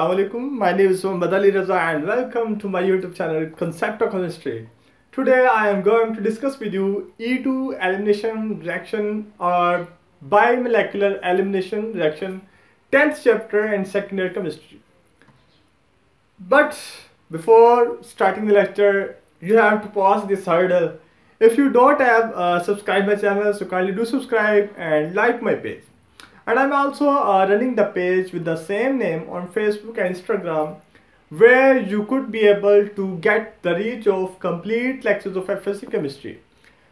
Assalamualaikum. My name is Mohammad Ali Raza and welcome to my YouTube channel Concept of Chemistry. Today I am going to discuss with you E2 elimination reaction or bimolecular elimination reaction 10th chapter in second year chemistry. But before starting the lecture, you have to pause this hurdle. If you don't have subscribed my channel, so kindly do subscribe and like my page. And I'm also running the page with the same name on Facebook and Instagram, where you could be able to get the reach of complete lectures of FSC chemistry.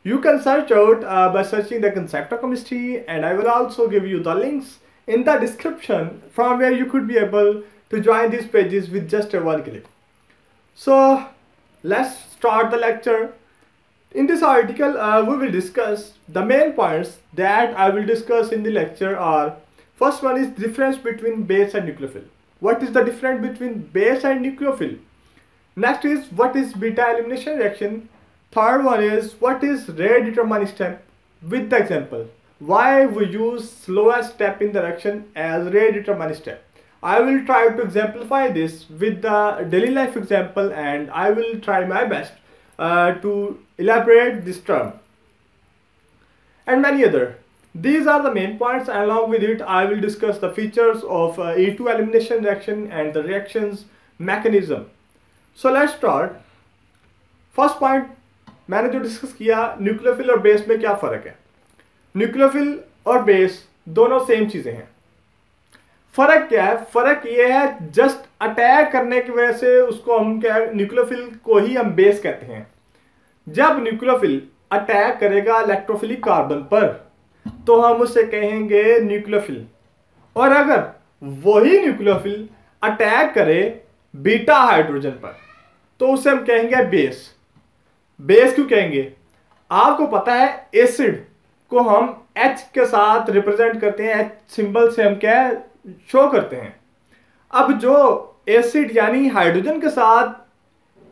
You can search out by searching the concept of chemistry, and I will also give you the links in the description from where you could be able to join these pages with just a one click. So let's start the lecture. In this article, we will discuss the main points that I will discuss in the lecture are: first one is difference between base and nucleophile. What is the difference between base and nucleophile? Next is what is beta elimination reaction. Third one is what is rate determining step with the example. Why we use slowest step in the reaction as rate determining step. I will try to exemplify this with the daily life example, and I will try my best to elaborate this term and many other. These are the main points. Along with it, I will discuss the features of E2 elimination reaction and the reactions mechanism. So let's start. First point मैंने जो discuss किया, न्यूक्लियोफिल और base में क्या फ़र्क है. न्यूक्लियोफिल और base दोनों सेम चीज़ें हैं. फ़र्क क्या है? फ़र्क ये है जस्ट अटैक करने की वजह से उसको हम क्या, न्यूक्लियोफिल को ही हम बेस कहते हैं. जब न्यूक्लियोफिल अटैक करेगा इलेक्ट्रोफिलिक कार्बन पर तो हम उसे कहेंगे न्यूक्लियोफिल. और अगर वही न्यूक्लियोफिल अटैक करे बीटा हाइड्रोजन पर तो उसे हम कहेंगे बेस. बेस क्यों कहेंगे? आपको पता है एसिड को हम H के साथ रिप्रेजेंट करते हैं, H सिंबल से हम क्या शो करते हैं. अब जो एसिड यानी हाइड्रोजन के साथ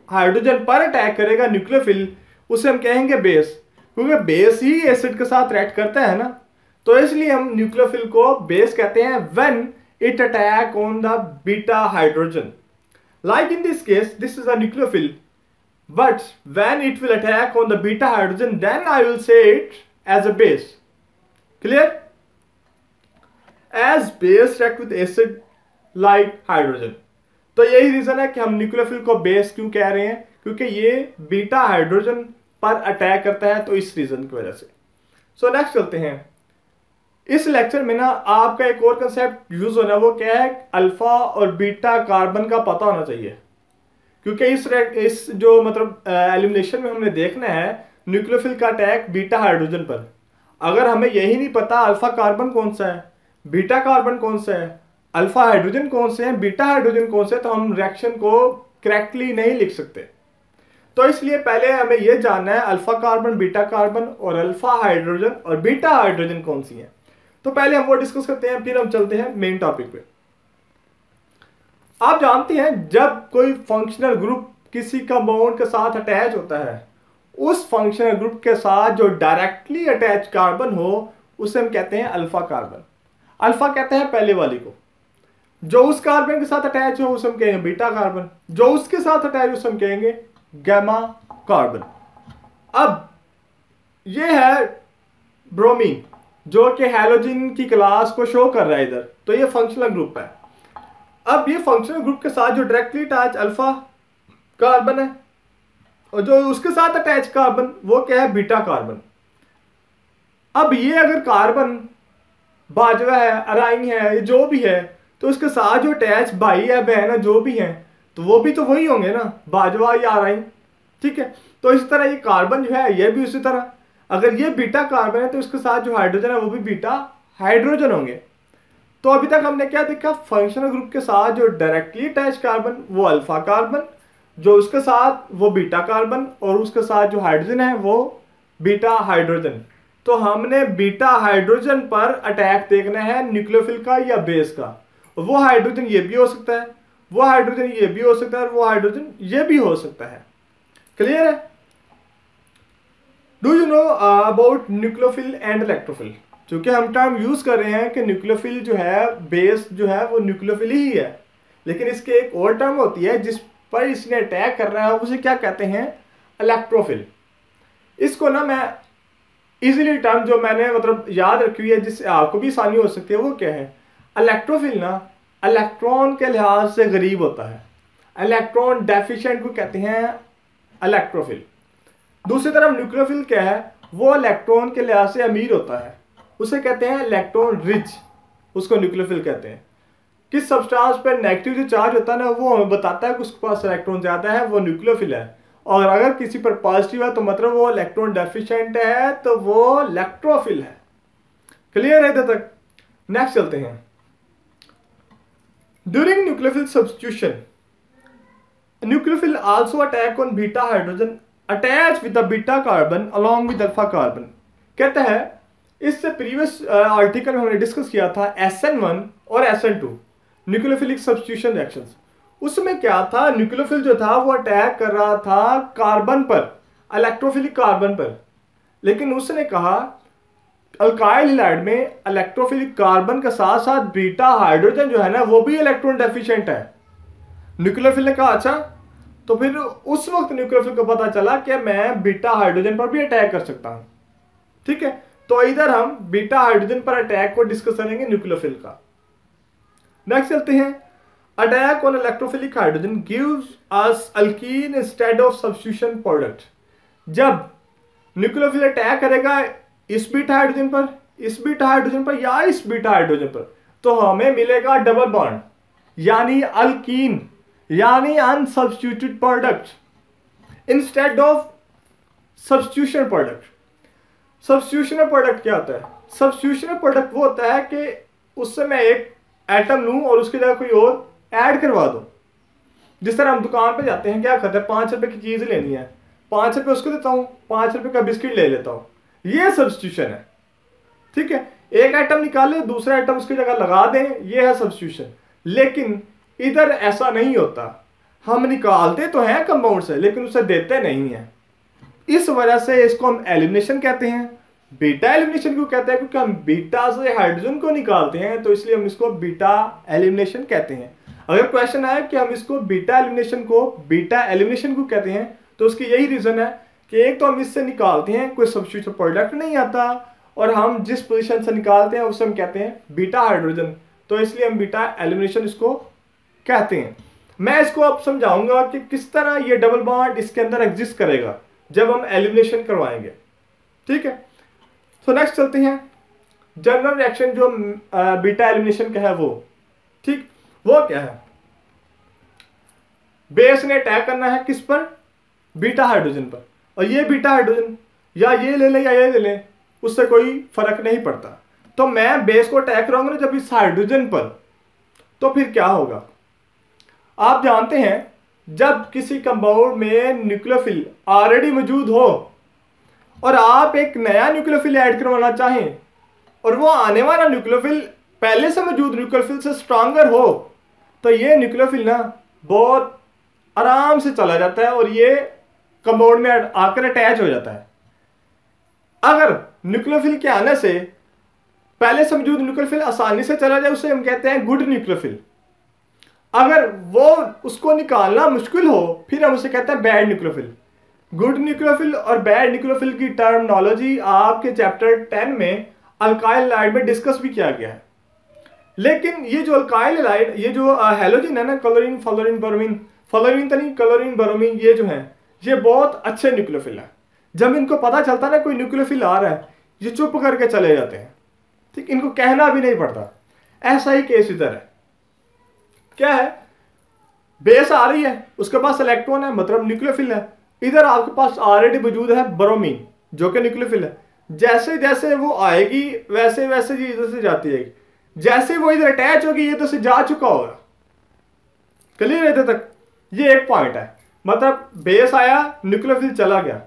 हाइड्रोजन पर अटैक करेगा न्यूक्लियोफिल, उसे हम कहेंगे बेस, क्योंकि बेस ही एसिड के साथ रिएक्ट करता है ना. तो इसलिए हम न्यूक्लियोफिल को बेस कहते हैं when it attack on the beta hydrogen. Like in this case, this is a nucleophile, but when it will attack on the beta hydrogen, then I will say it as a base. Clear? As base react with acid like hydrogen. तो यही reason है कि हम न्यूक्लियोफिल को base क्यों कह रहे हैं, क्योंकि ये बीटा हाइड्रोजन पर अटैक करता है, तो इस रीजन की वजह से. सो नेक्स्ट चलते हैं. इस लेक्चर में ना आपका एक और कंसेप्ट यूज होना, वो क्या है, अल्फा और बीटा कार्बन का पता होना चाहिए. क्योंकि इस जो मतलब एलिमिनेशन में हमने देखना है न्यूक्लियोफिल का अटैक बीटा हाइड्रोजन पर. अगर हमें यही नहीं पता अल्फा कार्बन कौन सा है, बीटा कार्बन कौन सा है, अल्फा हाइड्रोजन कौन से हैं, बीटा हाइड्रोजन कौन से हैं, तो हम रिएक्शन को करेक्टली नहीं लिख सकते. तो इसलिए पहले हमें यह जानना है अल्फा कार्बन, बीटा कार्बन और अल्फा हाइड्रोजन और बीटा हाइड्रोजन कौन सी हैं. तो पहले हम वो डिस्कस करते हैं, फिर हम चलते हैं मेन टॉपिक पे. आप जानते हैं जब कोई फंक्शनल ग्रुप किसी कंपाउंड के साथ अटैच होता है, उस फंक्शनल ग्रुप के साथ जो डायरेक्टली अटैच कार्बन हो उसे हम कहते हैं अल्फा कार्बन. अल्फा कहते हैं पहले वाली को. जो उस कार्बन के साथ अटैच हो उसे हम कहेंगे बीटा कार्बन. जो उसके साथ अटैच उसे हम कहेंगे गामा कार्बन. अब ये है ब्रोमीन जो कि हैलोजन की क्लास को शो कर रहा है इधर, तो ये फंक्शनल ग्रुप है. अब ये फंक्शनल ग्रुप के साथ जो डायरेक्टली अटैच अल्फा कार्बन है और जो उसके साथ अटैच कार्बन वो क्या है, बीटा कार्बन. अब ये अगर कार्बन बाजवा है, अराइन है, जो भी है, तो उसके साथ जो अटैच भाई है, बहन है, जो भी है, तो वो भी तो वही होंगे ना, बाजवा या अराइन. ठीक है. तो इस तरह ये कार्बन जो है ये भी उसी तरह, अगर ये बीटा कार्बन है तो इसके साथ जो हाइड्रोजन है वो भी बीटा हाइड्रोजन होंगे. तो अभी तक हमने क्या देखा, फंक्शनल ग्रुप के साथ जो डायरेक्टली अटैच कार्बन वो अल्फा कार्बन, जो उसके साथ वो बीटा कार्बन और उसके साथ जो हाइड्रोजन है वो बीटा हाइड्रोजन. तो हमने बीटा हाइड्रोजन पर अटैक देखना है न्यूक्लियोफिल का या बेस का. वो हाइड्रोजन ये भी हो सकता है, वो हाइड्रोजन ये भी हो सकता है, और वो हाइड्रोजन ये भी हो सकता है. क्लियर है? Do you know about nucleophile and electrophile? चूंकि हम टर्म यूज कर रहे हैं कि न्यूक्लियोफिल जो है, बेस जो है वो न्यूक्लियोफिल ही है, लेकिन इसके एक और टर्म होती है जिस पर इसने अटैक कर रहा है, उसे क्या कहते हैं, इलेक्ट्रोफिल। इसको ना मैं इजीली टर्म जो मैंने मतलब याद रखी हुई है जिससे आपको भी आसानी हो सकती है, वो क्या है, इलेक्ट्रोफिल ना इलेक्ट्रॉन के लिहाज से गरीब होता है, इलेक्ट्रॉन डेफिशिएंट को कहते हैं इलेक्ट्रोफिल। दूसरी तरफ न्यूक्लियोफिल क्या है, वो इलेक्ट्रॉन के लिहाज से अमीर होता है, उसे कहते हैं इलेक्ट्रॉन रिच, उसको न्यूक्लियोफिल कहते हैं। किस सब्सटेंस पर नेगेटिव जो चार्ज होता है ना, वो हमें बताता है कि उसके पास इलेक्ट्रॉन ज्यादा है, वो न्यूक्लियोफिल है। और अगर किसी पर पॉजिटिव है तो मतलब वो इलेक्ट्रॉन डेफिशिएंट है, तो वो इलेक्ट्रोफिल है। क्लियर है इधर तक? नेक्स्ट चलते हैं। During nucleophile substitution, nucleophile also attack on beta hydrogen attach with the beta carbon along with alpha carbon. कहता है, इससे प्रीवियस आर्टिकल में हमने डिस्कस किया था SN1 और SN2 न्यूक्लियोफिलिक सब्स्टिट्यूशन रिएक्शंस। उसमें क्या था, न्यूक्लियोफिल जो था वो अटैक कर रहा था कार्बन पर, इलेक्ट्रोफिलिक कार्बन पर, लेकिन उसने कहा अल्काइल हैलाइड में इलेक्ट्रोफिलिक कार्बन के साथ साथ बीटा हाइड्रोजन जो है ना वो भी इलेक्ट्रॉन डेफिशिएंट है। न्यूक्लियोफिल ने कहा अच्छा, तो फिर उस वक्त न्यूक्लियोफिल को पता चला कि मैं बीटा हाइड्रोजन पर भी अटैक कर सकता हूं। ठीक है, तो इधर हम बीटा हाइड्रोजन पर अटैक को डिस्कस करेंगे न्यूक्लियोफिल का। नेक्स्ट चलते हैं। Attack on electrophilic hydrogen gives us alkyne instead of substitution product. जब न्यूक्लियोफिल अटैक करेगा इस बीटा हाइड्रोजन पर, इस बीटा हाइड्रोजन पर या इस बीटा हाइड्रोजन पर, तो हमें मिलेगा डबल बॉन्ड, यानी अल्कीन, यानी unsubstituted product instead of substitution product. Substitution product क्या होता है? सब्स्टिट्यूशन प्रोडक्ट वो होता है कि उससे मैं एक एटम लूं और उसकी जगह कोई और ऐड करवा दूं। जिस तरह हम दुकान पे जाते हैं, क्या करते हैं, 5 रुपए की चीज लेनी है, 5 रुपए उसको देता हूं, 5 रुपए का बिस्किट ले लेता हूं, ये सब्स्टिट्यूशन है। ठीक है, एक आइटम निकाले दूसरा आइटम उसकी जगह लगा दें, ये है सब्स्टिट्यूशन। लेकिन इधर ऐसा नहीं होता, हम निकालते तो हैं कंपाउंड से लेकिन उसे देते नहीं है। इस वजह से इसको हम एलिमिनेशन कहते हैं। बीटा एलिमिनेशन क्यों कहते हैं? क्योंकि हम बीटा से हाइड्रोजन को निकालते हैं, तो इसलिए हम इसको बीटा एलिमिनेशन कहते हैं। अगर क्वेश्चन आए कि हम इसको बीटा एलिमिनेशन क्यों कहते हैं, तो उसकी यही रीजन है कि एक तो हम इससे निकालते हैं, कोई सब्स्टिट्यूशन प्रोडक्ट नहीं आता, और हम जिस पोजीशन से निकालते हैं उसे हम कहते हैं बीटा हाइड्रोजन, तो इसलिए हम बीटा एलिमिनेशन इसको कहते हैं। मैं इसको अब समझाऊंगा कि किस तरह ये डबल बॉन्ड इसके अंदर एग्जिस्ट करेगा जब हम एलिमिनेशन करवाएंगे। ठीक है, तो नेक्स्ट चलते हैं। जनरल रिएक्शन जो बीटा एलिमिनेशन का है वो, ठीक, वो क्या है? बेस ने अटैक करना है किस पर? बीटा हाइड्रोजन पर, और ये बीटा हाइड्रोजन या ये ले ले या ये ले ले, उससे कोई फर्क नहीं पड़ता। तो मैं बेस को अटैक करूंगा ना जब इस हाइड्रोजन पर, तो फिर क्या होगा? आप जानते हैं जब किसी कंपाउंड में न्यूक्लियोफिल ऑलरेडी मौजूद हो और आप एक नया न्यूक्लियोफिल ऐड करवाना चाहें और वो आने वाला न्यूक्लियोफिल पहले से मौजूद न्यूक्लियोफिल से स्ट्रांगर हो, तो ये न्यूक्लियोफिल ना बहुत आराम से चला जाता है और ये कंपाउंड में आकर अटैच हो जाता है। अगर न्यूक्लियोफिल के आने से पहले से मौजूद न्यूक्लियोफिल आसानी से चला जाए, उसे हम कहते हैं गुड न्यूक्लियोफिल। अगर वो उसको निकालना मुश्किल हो, फिर हम उसे कहते हैं बैड न्यूक्लियोफिल। गुड न्यूक्लियोफिल और बैड न्यूक्लियोफिल की टर्मिनोलॉजी आपके चैप्टर 10 में अल्काइल हैलाइड में डिस्कस भी किया गया है। लेकिन ये जो अल्काइल हैलाइड, ये जो हैलोजन है ना, क्लोरीन, फ्लोरीन, ब्रोमीन, फ्लोरीन तो नहीं, क्लोरीन, ब्रोमीन, ये जो है ये बहुत अच्छे न्यूक्लियोफिल है। जब इनको पता चलता ना कोई न्यूक्लियोफिल आ रहा है, ये चुप करके चले जाते हैं। ठीक, इनको कहना भी नहीं पड़ता। ऐसा ही केस इधर है। क्या है? बेस आ रही है, उसके पास इलेक्ट्रॉन है, मतलब न्यूक्लियोफिल है। इधर आपके पास ऑलरेडी मौजूद है ब्रोमीन, जो कि न्यूक्लियोफिल है। जैसे जैसे वो आएगी वैसे वैसे ये इधर से जाती है, जैसे वो इधर अटैच होगी ये इधर से जा चुका होगा। क्लियर है इधर तक? ये एक पॉइंट है, मतलब बेस आया, न्यूक्लियोफिल चला गया।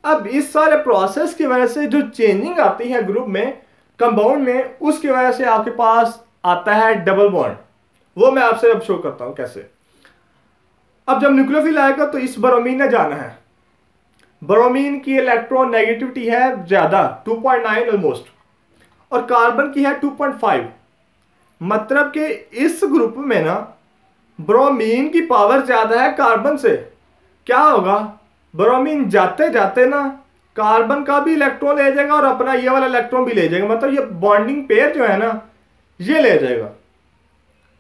अब इस सारे प्रोसेस की वजह से जो चेंजिंग आती है ग्रुप में, कंपाउंड में, उसकी वजह से आपके पास आता है डबल बॉन्ड। वो मैं आपसे अब शो करता हूं कैसे। अब जब न्यूक्लियोफिल आएगा तो इस ब्रोमीन ने जाना है। ब्रोमीन की इलेक्ट्रॉन नेगेटिविटी है ज्यादा, 2.9 ऑलमोस्ट, और कार्बन की है 2.5। मतलब कि इस ग्रुप में ना ब्रोमीन की पावर ज्यादा है कार्बन से, क्या होगा, ब्रोमीन जाते जाते ना कार्बन का भी इलेक्ट्रॉन ले जाएगा और अपना ये वाला इलेक्ट्रॉन भी ले जाएगा, मतलब ये बॉन्डिंग पेयर जो है ना ये ले जाएगा।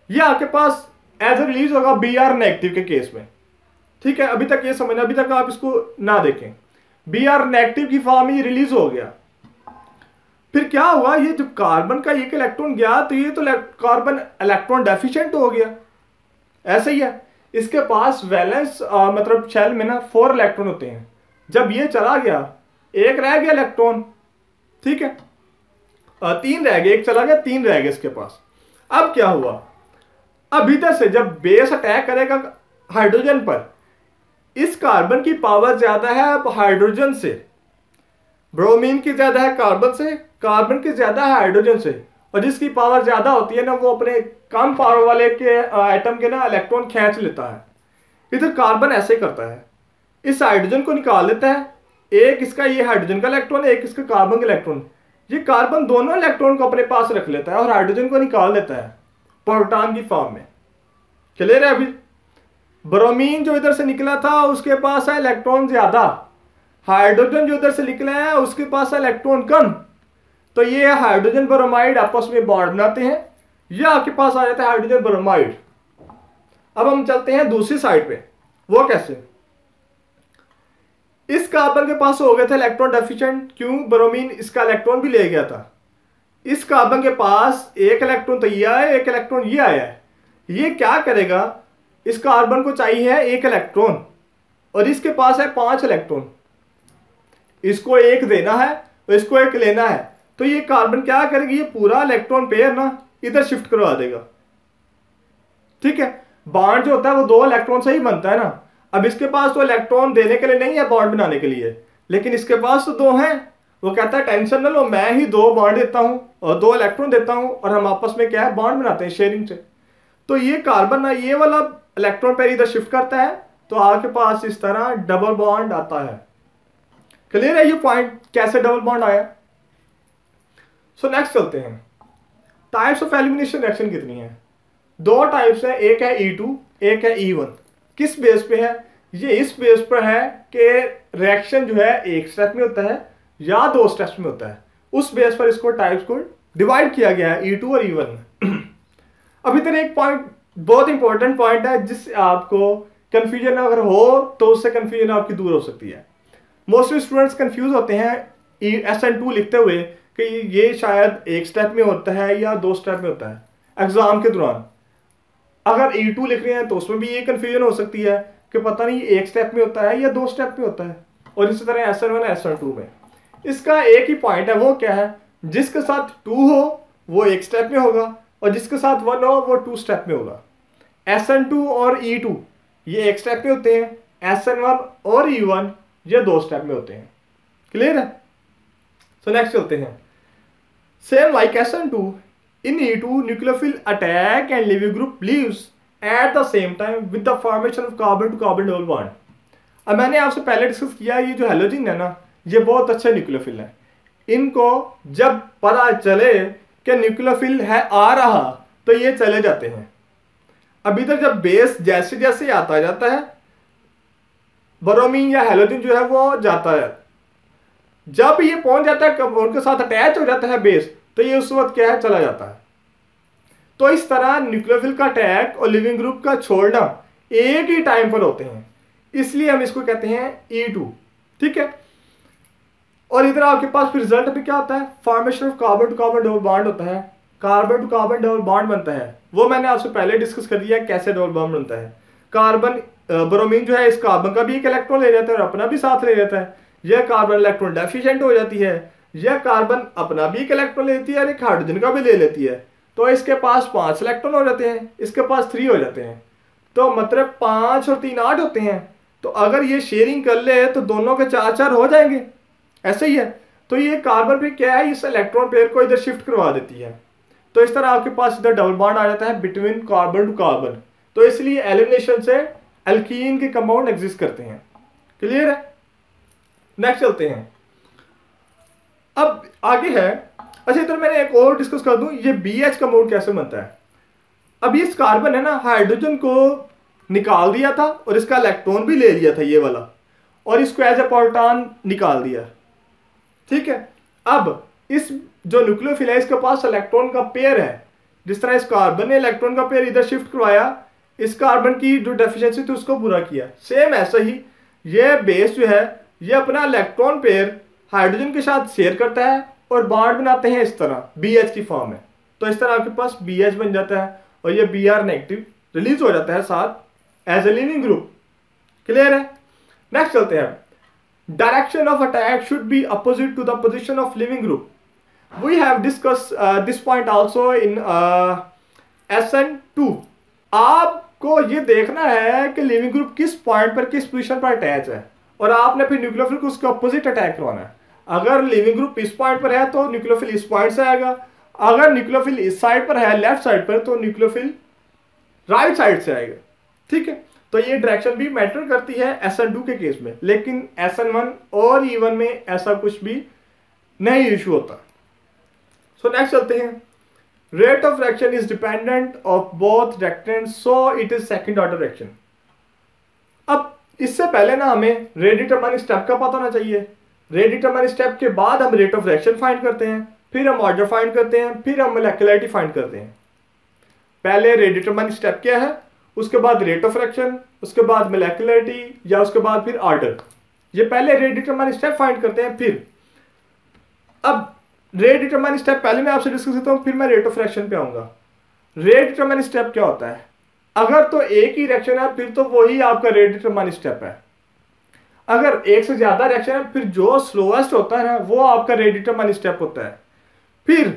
ये आपके पास एज ए रिलीज होगा बी आर नेगेटिव के केस में। ठीक है, अभी तक ये समझना, अभी तक आप इसको ना देखें। बी आर नेगेटिव की फॉर्म में ये रिलीज हो गया, फिर क्या हुआ, ये जब कार्बन का एक इलेक्ट्रॉन गया तो ये तो कार्बन इलेक्ट्रॉन डेफिशिएंट हो गया। ऐसे ही है, इसके पास वैलेंस मतलब शेल में ना 4 इलेक्ट्रॉन होते हैं, जब ये चला गया एक रह गया इलेक्ट्रॉन, ठीक है, 3 रह गए, एक चला गया 3 रह गए इसके पास। अब क्या हुआ, अब इधर से जब बेस अटैक करेगा हाइड्रोजन पर, इस कार्बन की पावर ज्यादा है अब हाइड्रोजन से, ब्रोमीन की ज्यादा है कार्बन से, कार्बन की ज्यादा है हाइड्रोजन से, और जिसकी पावर ज्यादा होती है ना वो अपने कम पावर वाले के एटम के ना इलेक्ट्रॉन खींच लेता है। इधर कार्बन ऐसे करता है, इस हाइड्रोजन को निकाल लेता है, एक इसका ये हाइड्रोजन का इलेक्ट्रॉन, एक इसका कार्बन का इलेक्ट्रॉन, ये कार्बन दोनों इलेक्ट्रॉन को अपने पास रख लेता है और हाइड्रोजन को निकाल देता है प्रोटॉन की फॉर्म में। क्लियर है? अभी ब्रोमीन जो इधर से निकला था उसके पास है इलेक्ट्रॉन ज्यादा, हाइड्रोजन जो इधर से निकला है उसके पास है इलेक्ट्रॉन कम, तो ये हाइड्रोजन ब्रोमाइड आपस में बॉन्ड बनाते हैं, ये आपके पास आ जाता है हाइड्रोजन ब्रोमाइड। अब हम चलते हैं दूसरी साइड पे, वो कैसे, इस कार्बन के पास हो गया था इलेक्ट्रॉन डेफिशिएंट, क्यों, ब्रोमीन इसका इलेक्ट्रॉन भी ले गया था। इस कार्बन के पास एक इलेक्ट्रॉन तो ये आया, एक इलेक्ट्रॉन ये आया है, ये क्या करेगा, इस कार्बन को चाहिए एक इलेक्ट्रॉन और इसके पास है 5 इलेक्ट्रॉन, इसको एक देना है और इसको एक लेना है, तो ये कार्बन क्या करेगी, ये पूरा इलेक्ट्रॉन पेयर ना इधर शिफ्ट करवा देगा। ठीक है, बॉन्ड जो होता है वो 2 इलेक्ट्रॉन से ही बनता है ना, अब इसके पास तो इलेक्ट्रॉन देने के लिए नहीं है, बॉन्ड बनाने के लिए, लेकिन इसके पास तो 2 हैं, वो कहता है टेंशन न लो, मैं ही 2 बॉन्ड देता हूं और 2 इलेक्ट्रॉन देता हूं और हम आपस में क्या है बॉन्ड बनाते हैं शेयरिंग से। तो ये कार्बन ना ये वाला इलेक्ट्रॉन पेयर इधर शिफ्ट करता है, तो आपके पास इस तरह डबल बॉन्ड आता है। क्लियर है ये पॉइंट कैसे डबल बॉन्ड आया? सो नेक्स्ट चलते हैं, टाइप्स ऑफ एलिमिनेशन रिएक्शन कितनी है, 2 टाइप्स है, एक है E2 एक है E1। किस बेस पे है, ये इस बेस पर है कि रिएक्शन जो है एक स्टेप में होता है या 2 स्टेप्स में होता है, उस बेस पर इसको टाइप्स को डिवाइड किया गया है E2 और E1। अब इधर एक पॉइंट बहुत इंपॉर्टेंट पॉइंट है, जिससे आपको कंफ्यूजन अगर हो तो उससे कंफ्यूजन आपकी दूर हो सकती है। मोस्टली स्टूडेंट्स कंफ्यूज होते हैं SN2 लिखते हुए कि ये शायद एक स्टेप में होता है या 2 स्टेप में होता है। एग्जाम के दौरान अगर E2 लिख रहे हैं तो उसमें भी ये कंफ्यूजन हो सकती है कि पता नहीं एक स्टेप में होता है या 2 स्टेप में होता है, और इसी तरह SN1 SN2 में। इसका एक ही पॉइंट है, वो क्या है, जिसके साथ 2 हो वो एक स्टेप में होगा और जिसके साथ 1 हो वो 2 स्टेप में होगा। SN2 और E2 ये एक स्टेप में होते हैं, SN1 और E1 ये 2 स्टेप में होते हैं। क्लियर है? सो नेक्स्ट चलते हैं, same like SN2 in E2 nucleophile attack and leaving group leaves at the same time with the formation of carbon to carbon double bond। अब मैंने आपसे पहले डिस्कस किया, ये जो हैलोजन है ना ये बहुत अच्छा न्यूक्लियोफिल है, इनको जब पता चले कि न्यूक्लियोफिल है आ रहा तो ये चले जाते हैं। अब इधर जब बेस जैसे जैसे आता जाता है ब्रोमीन या हैलोजन जो है वो जाता है, जब ये पहुंच जाता है उनके साथ अटैच हो जाता है बेस, तो ये उस वक्त क्या है चला जाता है। तो इस तरह न्यूक्लियोफिल का अटैक और लिविंग ग्रुप का छोड़ना एक ही टाइम पर होते हैं, इसलिए हम इसको कहते हैं E2। ठीक है, और इधर आपके पास फिर रिजल्ट में क्या होता है, formation of carbon to carbon double bond होता है, carbon to carbon double bond बनता है, वो मैंने आपसे पहले डिस्कस कर दिया कैसे डबल बॉन्ड बनता है। कार्बन ब्रोमीन जो है इस कार्बन का भी एक इलेक्ट्रॉन ले जाता है और अपना भी साथ ले जाता है, यह कार्बन इलेक्ट्रॉन डेफिशिएंट हो जाती है, यह कार्बन अपना भी एक इलेक्ट्रॉन लेती है और एक हाइड्रोजन का भी ले लेती है, तो इसके पास 5 इलेक्ट्रॉन हो जाते हैं, इसके पास 3 हो जाते हैं, तो मतलब 5 और 3 8 होते हैं। तो अगर ये शेयरिंग कर ले तो दोनों के 4 हो जाएंगे, ऐसे ही है। तो ये कार्बन पे क्या है, इस इलेक्ट्रॉन पेयर को इधर शिफ्ट करवा देती है, तो इस तरह आपके पास इधर डबल बॉन्ड आ जाता है बिटवीन कार्बन टू कार्बन। तो इसलिए एलिमिनेशन से एल्कीन के कंपाउंड एग्जिस्ट करते हैं। क्लियर है? नेक्स्ट चलते हैं, अब आगे है, अच्छा इधर मैंने एक और डिस्कस कर दूं, ये BH कंपाउंड कैसे बनता है। अब इस कार्बन है ना, हाइड्रोजन को निकाल दिया था और इसका इलेक्ट्रॉन भी ले लिया था ये वाला, और इसको एज ए प्रोटॉन निकाल दिया। ठीक है, अब इस जो न्यूक्लियोफिल है इसके पास इलेक्ट्रॉन का पेयर है। जिस तरह इस कार्बन ने इलेक्ट्रॉन का पेयर इधर शिफ्ट करवाया, इस कार्बन की जो डेफिशिएंसी थी उसको पूरा किया, सेम ऐसा ही ये बेस जो है ये अपना इलेक्ट्रॉन पेयर हाइड्रोजन के साथ शेयर करता है और बॉन्ड बनाते हैं इस तरह BH की फॉर्म में। तो इस तरह आपके पास BH बन जाता है और ये Br नेगेटिव रिलीज हो जाता है साथ as a leaving group. Clear है? नेक्स्ट चलते हैं। Direction of attack should be opposite to the position of leaving group. We have discuss this point also in SN2। आपको ये देखना है कि लिविंग ग्रुप किस पॉइंट पर किस पोजीशन पर अटैच है और आपने फिर न्यूक्लियोफिल को उसके अपोजिट अटैक करवाना है। अगर लिविंग ग्रुप इस पॉइंट पर है तो न्यूक्लियोफिल इस पॉइंट से आएगा, अगर न्यूक्लियोफिल इस साइड पर है लेफ्ट साइड पर तो न्यूक्लियोफिल राइट साइड से आएगा। ठीक है, तो ये डायरेक्शन भी मैटर करती है SN2 के केस में, लेकिन SN1 और E1 में ऐसा कुछ भी नहीं इशू होता। सो नेक्स्ट चलते हैं। Rate of reaction is dependent of both reactants, so it is second order reaction. अब इससे पहले ना हमें रेट डिटरमाइनिंग स्टेप का पता होना चाहिए। रेट डिटरमाइनिंग स्टेप के बाद हम रेट ऑफ रिएक्शन फाइंड करते हैं, फिर हम ऑर्डर फाइंड करते हैं, फिर हम मोलेक्युलरिटी फाइंड करते हैं। पहले रेट डिटरमाइनिंग स्टेप क्या है, उसके बाद रेट ऑफ रिएक्शन, उसके बाद मोलेक्युलरिटी या उसके बाद फिर ऑर्डर। ये पहले रेट डिटरमाइनिंग स्टेप फाइंड करते हैं। फिर अब रेट डिटरमाइनिंग स्टेप पहले मैं आपसे डिस्कस करता हूं, फिर मैं रेट ऑफ रिएक्शन पे आऊंगा। रेट डिटरमाइनिंग स्टेप क्या होता है? अगर तो एक ही रिएक्शन है फिर तो वही आपका रेट डिटरमाइनिंग स्टेप है। अगर एक से ज्यादा रिएक्शन है फिर जो स्लोएस्ट होता है ना वो आपका रेट डिटरमाइनिंग स्टेप होता है। फिर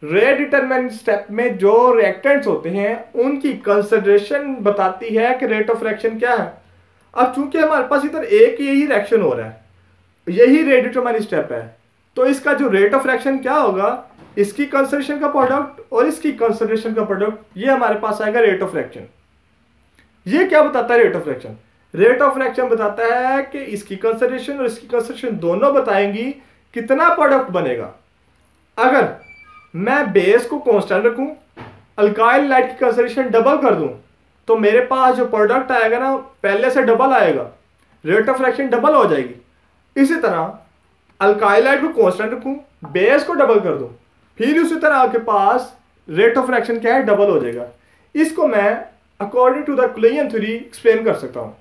रेट डिटरमाइनिंग स्टेप में जो रिएक्टेंट्स होते हैं उनकी कंसिडरेशन बताती है कि रेट ऑफ रिएक्शन क्या है। अब चूंकि हमारे पास इधर एक यही रिएक्शन हो रहा है, यही रेट डिटरमाइनिंग स्टेप है, तो इसका जो रेट ऑफ रिएक्शन क्या होगा, इसकी कंसिडरेशन का प्रोडक्ट और इसकी कंसिडरेशन का प्रोडक्ट, ये हमारे पास आएगा रेट ऑफ रिएक्शन। ये क्या बताता है rate of reaction? Rate of reaction बताता है कि इसकी कंसिडरेशन और इसकी कंसिडरेशन दोनों बताएंगी कितना प्रोडक्ट बनेगा। अगर मैं बेस को कांस्टेंट रखूं, अल्काइल लाइट की कंसिडरेशन डबल कर दूं, तो मेरे पास जो प्रोडक्ट आएगा ना पहले से डबल आएगा, रेट ऑफ रिएक्शन डबल हो जाएगी। इसी तरह अल्काइल लाइट को कांस्टेंट रखूं, बेस को डबल कर दूं, फिर उसी तरह आपके पास रेट ऑफ रिएक्शन क्या है, डबल हो जाएगा। इसको मैं according to the collision theory explain कर सकता हूं।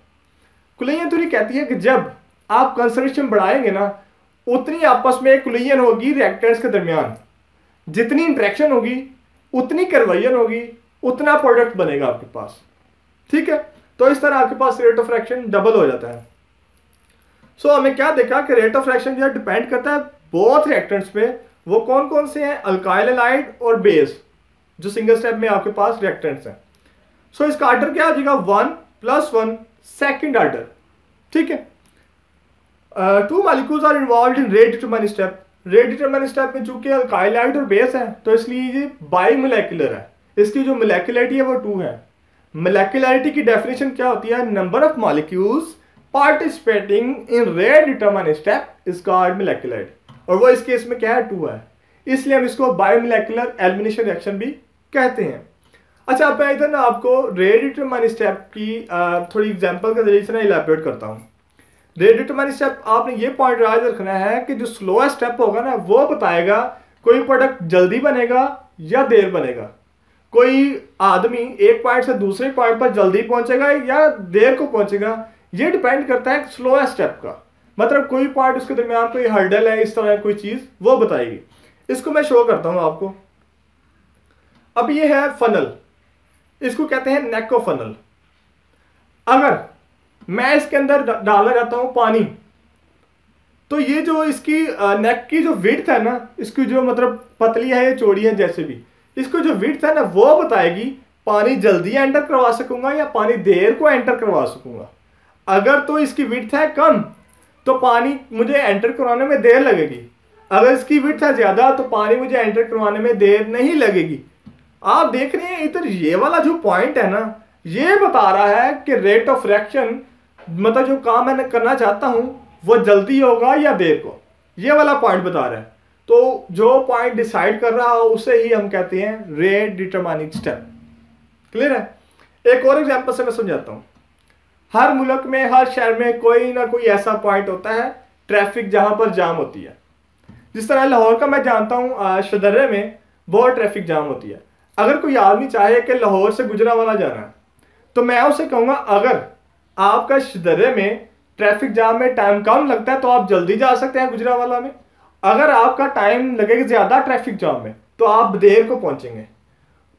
कुलेयन थ्योरी कहती है कि जब आप कंसंट्रेशन बढ़ाएंगे ना उतनी आपस में कुलेयन होगी रिएक्टेंट्स के दरमियान, जितनी इंटरेक्शन होगी उतनी कन्वर्जन होगी, उतना प्रोडक्ट बनेगा आपके पास। ठीक है, तो इस तरह आपके पास रेट ऑफ रिएक्शन डबल हो जाता है। सो हमें क्या देखा कि रेट ऑफ रिएक्शन जो डिपेंड करता है बोथ रिएक्टेंट्स पे। वो कौन कौन से हैं? अल्काइल हैलाइड और बेस, जो सिंगल स्टेप में आपके पास रिएक्टेंट्स हैं। सो इसका ऑर्डर क्या आ जाएगा? 1+1 सेकंड ऑर्डर। ठीक है, 2 molecules are involved in rate determining step. Rate determining step में चूंकि अल्काइल हैलाइड और बेस है तो इसलिए ये बाई मोलेक्युलर है। इसकी जो मोलेक्युलरिटी है वो 2 है। मोलेक्युलरिटी की डेफिनेशन क्या होती है? Number of molecules participating in rate determining step is called molecularity, और वो इस केस में क्या है? 2 है। इसलिए हम इसको बायोमोलेक्युलर एलिमिनेशन रिएक्शन भी कहते हैं। अच्छा, अब मैं इधर ना आपको रेट डिटरमाइनिंग स्टेप की थोड़ी एग्जांपल के जरिए से ना इलैबोरेट करता हूँ। रेट डिटरमाइनिंग स्टेप आपने ये पॉइंट याद रखना है कि जो स्लोएस्ट स्टेप होगा ना वो बताएगा कोई प्रोडक्ट जल्दी बनेगा या देर बनेगा। कोई आदमी एक पॉइंट से दूसरे पॉइंट पर जल्दी पहुंचेगा या देर को पहुंचेगा, ये डिपेंड करता है स्लोएस्ट स्टेप का। मतलब कोई पॉइंट उसके दरमियान कोई हर्डल है, इस तरह कोई चीज वो बताएगी। इसको मैं शो करता हूं आपको। अब ये है फनल, इसको कहते हैं नेक ऑफ फनल। अगर मैं इसके अंदर डालना चाहता हूं पानी, तो ये जो इसकी नेक की जो विड्थ है ना, इसकी जो मतलब पतली है या चौड़ी है, जैसे भी इसको जो विड्थ है ना वो बताएगी पानी जल्दी एंटर करवा सकूंगा या पानी देर को एंटर करवा सकूंगा। अगर तो इसकी विड्थ है कम तो पानी मुझे एंटर करवाने में देर लगेगी, अगर इसकी विड्थ है ज्यादा तो पानी मुझे एंटर करवाने में देर नहीं लगेगी। आप देख रहे हैं इधर ये वाला जो पॉइंट है ना, ये बता रहा है कि रेट ऑफ रिएक्शन मतलब जो काम मैं करना चाहता हूं वो जल्दी होगा या देर को, ये वाला पॉइंट बता रहा है। तो जो पॉइंट डिसाइड कर रहा हो उसे ही हम कहते हैं रेट डिटरमाइनिंग स्टेप। क्लियर है? एक और एग्जांपल से मैं समझाता हूँ। हर मुल्क में, हर शहर में कोई ना कोई ऐसा पॉइंट होता है ट्रैफिक जहां पर जाम होती है। जिस तरह लाहौर का मैं जानता हूँ, शदर्रे में बहुत ट्रैफिक जाम होती है। अगर कोई आदमी चाहे कि लाहौर से गुजरांवाला जाना है, तो मैं उसे कहूँगा अगर आपका शदर्रे में ट्रैफिक जाम में टाइम कम लगता है तो आप जल्दी जा सकते हैं गुजरांवाला में। अगर आपका टाइम लगेगा ज़्यादा ट्रैफिक जाम में तो आप देर को पहुँचेंगे।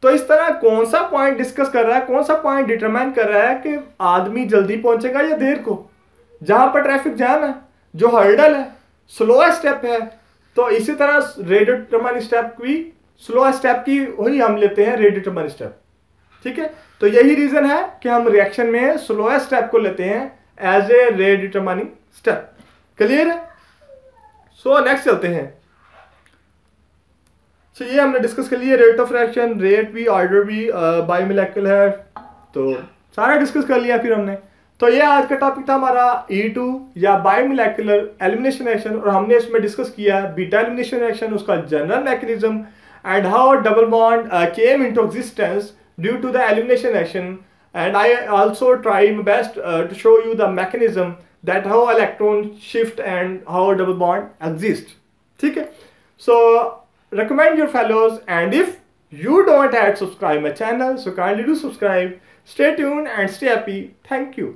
तो इस तरह कौन सा पॉइंट डिस्कस कर रहा है, कौन सा पॉइंट डिटरमाइन कर रहा है कि आदमी जल्दी पहुंचेगा या देर को। जहां पर ट्रैफिक जाम है, जो हर्डल है, स्लो स्टेप है, तो इसी तरह रेट डिटरमाइन स्टेप भी स्लो स्टेप की वही हम लेते हैं रेट डिटरमाइन स्टेप। ठीक है, तो यही रीजन है कि हम रिएक्शन में स्लो स्टेप को लेते हैं as a rate determining step. Clear है? सो नेक्स्ट चलते हैं। तो ये हमने डिस्कस कर लिया, रेट ऑफ रिएक्शन, रेट भी, ऑर्डर भी, बायोमोलेक्यूलर है, तो सारा डिस्कस कर लिया फिर हमने। तो ये आज का टॉपिक था हमारा E2 या बायोमोलेक्यूलर एलिमिनेशन रिएक्शन, और हमने इसमें डिस्कस किया बीटा एलिमिनेशन रिएक्शन, उसका general mechanism and how double bond came into existence due to the elimination reaction, and I also try my best to show you the mechanism that how electron shift and how double bond exists. ठीक है, so recommend your fellows, and if you don't yet subscribe my channel, so kindly do subscribe. Stay tuned and stay happy. Thank you.